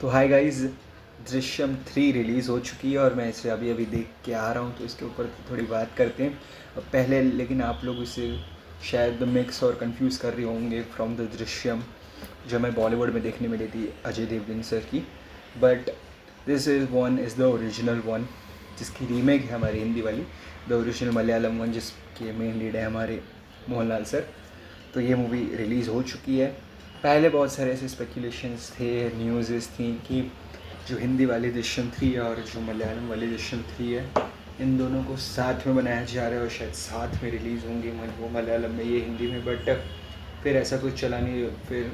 तो hi guys, Drishyam 3 release हो चुकी है और मैं इसे अभी अभी देख के आ रहा हूँ, तो इसके ऊपर थोड़ी बात करते हैं। अब पहले लेकिन आप लोग इसे शायद मिक्स और कंफ्यूज कर रहे होंगे फ्रॉम द दृश्यम जो मैं बॉलीवुड में देखने मिली थी अजय देवगन सर की। But this is the original one, जिसकी रीमेक है हमारी हिंदी वाली। द ओरिजिनल मलयालम वन, जिसके मेन लीड है हमारे मोहनलाल सर। तो ये मूवी रिलीज़ हो चुकी है। पहले बहुत सारे ऐसे स्पेकुलेशंस थे, न्यूज़ थी कि जो हिंदी वाली दृश्यम 3 है और जो मलयालम वाली दृश्यम 3 है, इन दोनों को साथ में बनाया जा रहा है और शायद साथ में रिलीज़ होंगे, वो मलयालम में ये हिंदी में। बट फिर ऐसा कुछ चला नहीं, फिर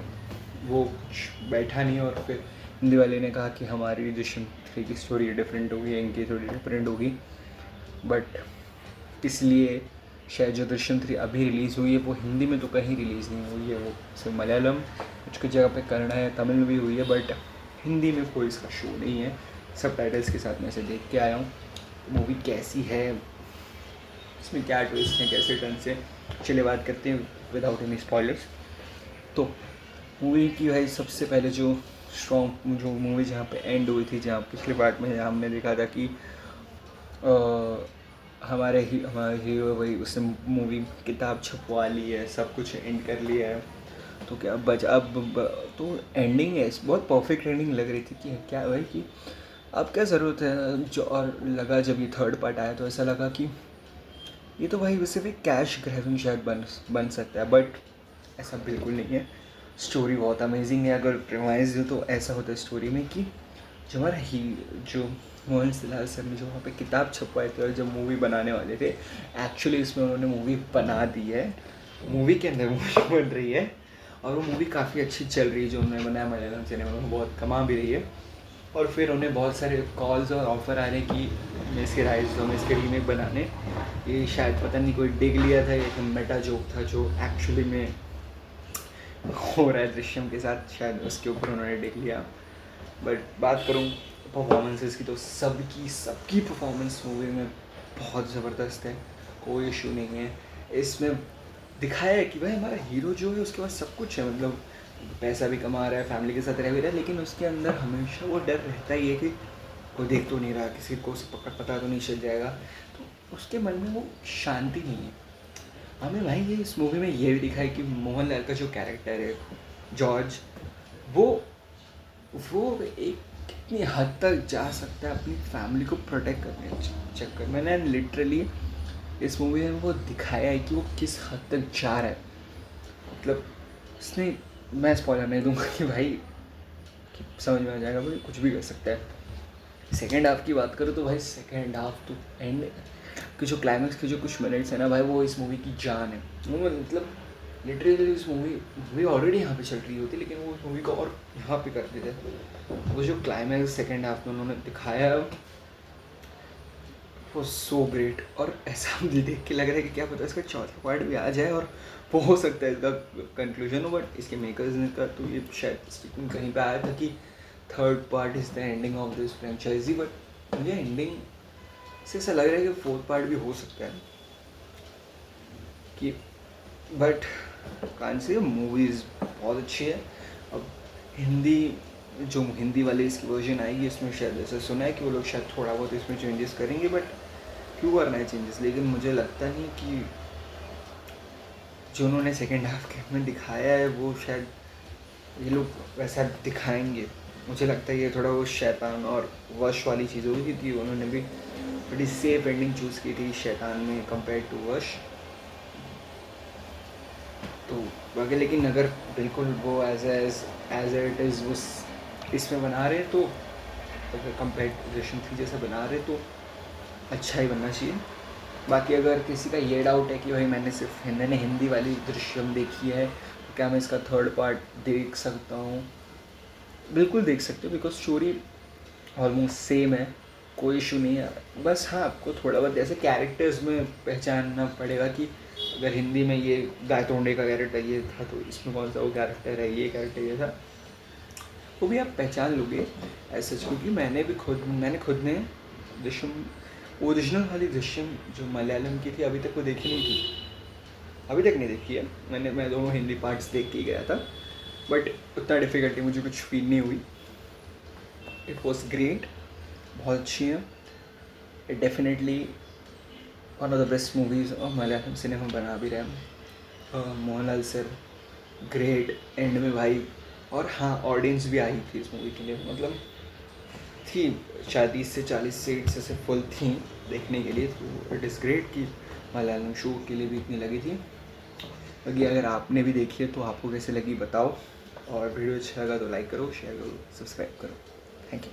वो कुछ बैठा नहीं और फिर हिंदी वाले ने कहा कि हमारी दृश्यम 3 की स्टोरी डिफरेंट होगी, इनकी थोड़ी डिफरेंट होगी। बट इसलिए शायद जो दृश्यम 3 अभी रिलीज़ हुई है वो हिंदी में तो कहीं रिलीज़ नहीं हुई है, वो सिर्फ मलयालम कुछ जगह पे कन्नड़ा है, तमिल में भी हुई है, बट हिंदी में कोई इसका शो नहीं है। सब टाइटल्स के साथ मैं इसे देख के आया हूँ। मूवी कैसी है, इसमें क्या ट्विस्ट हैं, कैसे टर्न से, चलिए बात करते हैं विदाउट एनी स्पॉयलर्स। तो मूवी की भाई सबसे पहले जो स्ट्रॉन्ग जो मूवी जहाँ पे एंड हुई थी, जहाँ पिछले पार्ट में हमने देखा था कि हमारे हीरो भाई उसने मूवी किताब छपवा ली है, सब कुछ एंड कर लिया है। तो क्या तो एंडिंग है बहुत परफेक्ट एंडिंग लग रही थी कि क्या भाई कि अब क्या ज़रूरत है जो। और लगा जब ये थर्ड पार्ट आया तो ऐसा लगा कि ये तो भाई सिर्फ एक कैश ग्रैबिंग शायद बन सकता है, बट ऐसा बिल्कुल नहीं है। स्टोरी बहुत अमेजिंग है। अगर रिवाइज हो तो ऐसा होता है स्टोरी में कि जो हमारा ही जो मोहन सिलाल सर ने जो वहाँ पे किताब छपवाए थे और जब मूवी बनाने वाले थे, एक्चुअली इसमें उन्होंने मूवी बना दी है। मूवी के अंदर मूवी बन रही है और वो मूवी काफ़ी अच्छी चल रही है जो उन्होंने बनाया मलयालम सिनेमा में, बहुत कमा भी रही है। और फिर उन्हें बहुत सारे कॉल्स और ऑफ़र आ रहे कि मैं इसके राइट्स दो, मैं इसके रीमेक बनाने। ये शायद पता नहीं कोई डिग लिया था, एक मेटा जोक था जो एक्चुअली में हो रहा है दृश्यम के साथ, शायद उसके ऊपर उन्होंने डिग लिया। बट बात करूँ परफॉर्मेंसेस की तो सबकी परफॉर्मेंस मूवी में बहुत ज़बरदस्त है, कोई इशू नहीं है। इसमें दिखाया है कि भाई हमारा हीरो जो है उसके पास सब कुछ है, मतलब पैसा भी कमा रहा है, फैमिली के साथ रह भी रहा है, लेकिन उसके अंदर हमेशा वो डर रहता ही है कि कोई देख तो नहीं रहा, किसी को पता तो नहीं चल जाएगा। तो उसके मन में वो शांति नहीं है। हमें भाई ये इस मूवी में ये भी दिखा है कि मोहनलाल का जो कैरेक्टर है जॉर्ज, वो एक कितनी हद तक जा सकता है अपनी फैमिली को प्रोटेक्ट करने के चक्कर में। मैंने लिटरली इस मूवी में वो दिखाया है कि वो किस हद तक जा रहा है। मतलब उसने, मैं स्पॉइलर नहीं दूंगा कि भाई कि समझ में आ जाएगा, भाई कुछ भी कर सकता है। सेकेंड हाफ की बात करूँ तो भाई सेकेंड हाफ तो एंड कि जो क्लाइमैक्स के जो कुछ मिनट्स है ना भाई, वो इस मूवी की जान है। वो मतलब लिटरली इस मूवी ऑलरेडी यहाँ पे चल रही होती, लेकिन वो उस मूवी को और यहाँ पे कर देते। वो जो क्लाइमैक्स सेकेंड हाफ में उन्होंने दिखाया वो सो ग्रेट। और ऐसा मुझे देख के लग रहा है कि क्या पता इसका चौथा पार्ट भी आ जाए और वो हो सकता है इसका कंक्लूजन हो। बट इसके मेकर्स ने का तो ये शायद स्टिकिंग कहीं पे आया था कि third part is the ending of this franchise, but मुझे एंडिंग से ऐसा लग रहा है कि फोर्थ पार्ट भी हो सकता है कि, बट कान से मूवीज़ बहुत अच्छी है। अब हिंदी वाली इसकी वर्जन आएगी, इसमें शायद ऐसा सुना है कि वो लोग शायद थोड़ा बहुत इसमें चेंजेस करेंगे, बट क्यों करना है चेंजेस। लेकिन मुझे लगता नहीं कि जो उन्होंने सेकेंड हाफ के में दिखाया है वो शायद ये लोग वैसा दिखाएंगे। मुझे लगता है ये थोड़ा वो शैतान और वश वाली चीज़ होगी, क्योंकि उन्होंने भी बड़ी सेफ एंडिंग चूज़ की थी शैतान में कंपेयर टू वश। तो बाकी लेकिन अगर बिल्कुल वो एज इट इज़ उस इसमें बना रहे तो, अगर कंपेयर टू दृश्यम 3 जैसा बना रहे तो अच्छा ही बनना चाहिए। बाकी अगर किसी का ये डाउट है कि भाई मैंने हिंदी वाली दृश्यम देखी है तो क्या मैं इसका थर्ड पार्ट देख सकता हूँ, बिल्कुल देख सकते हो, बिकॉज स्टोरी ऑलमोस्ट सेम है, कोई इशू नहीं है। बस हाँ, आपको थोड़ा बहुत ऐसे कैरेक्टर्स में पहचानना पड़ेगा कि अगर हिंदी में ये गायतोंडे का कैरेक्टर ये था तो इसमें कौन सा वो कैरेक्टर है, ये कैरेक्टर ये था, वो भी आप पहचान लोगे ऐसा। क्योंकि मैंने खुद ने दृश्यम ओरिजिनल वाली दृश्यम जो मलयालम की थी अभी तक वो देखी नहीं थी, अभी तक नहीं देखी है। मैं दोनों हिंदी पार्ट्स देख के ही गया था, बट उतना डिफ़िकल्टी मुझे कुछ फील नहीं हुई। इट वॉज ग्रेट, बहुत अच्छी है। It definitely one of the best movies और मलयालम सिनेमा बना भी रहे हैं। मोहनलाल सर ग्रेट एंड में भाई। और हाँ, ऑडियंस भी आई थी इस मूवी के लिए, मतलब थी शायद 30 से 40 सीट्स ऐसे फुल थी देखने के लिए। तो इट इज़ ग्रेट कि मलयालम शो के लिए भी इतनी लगी थी। बाकी अगर आपने भी देखी है तो आपको कैसे लगी बताओ, और वीडियो अच्छा लगा तो लाइक करो, शेयर करो, सब्सक्राइब करो। Thank you.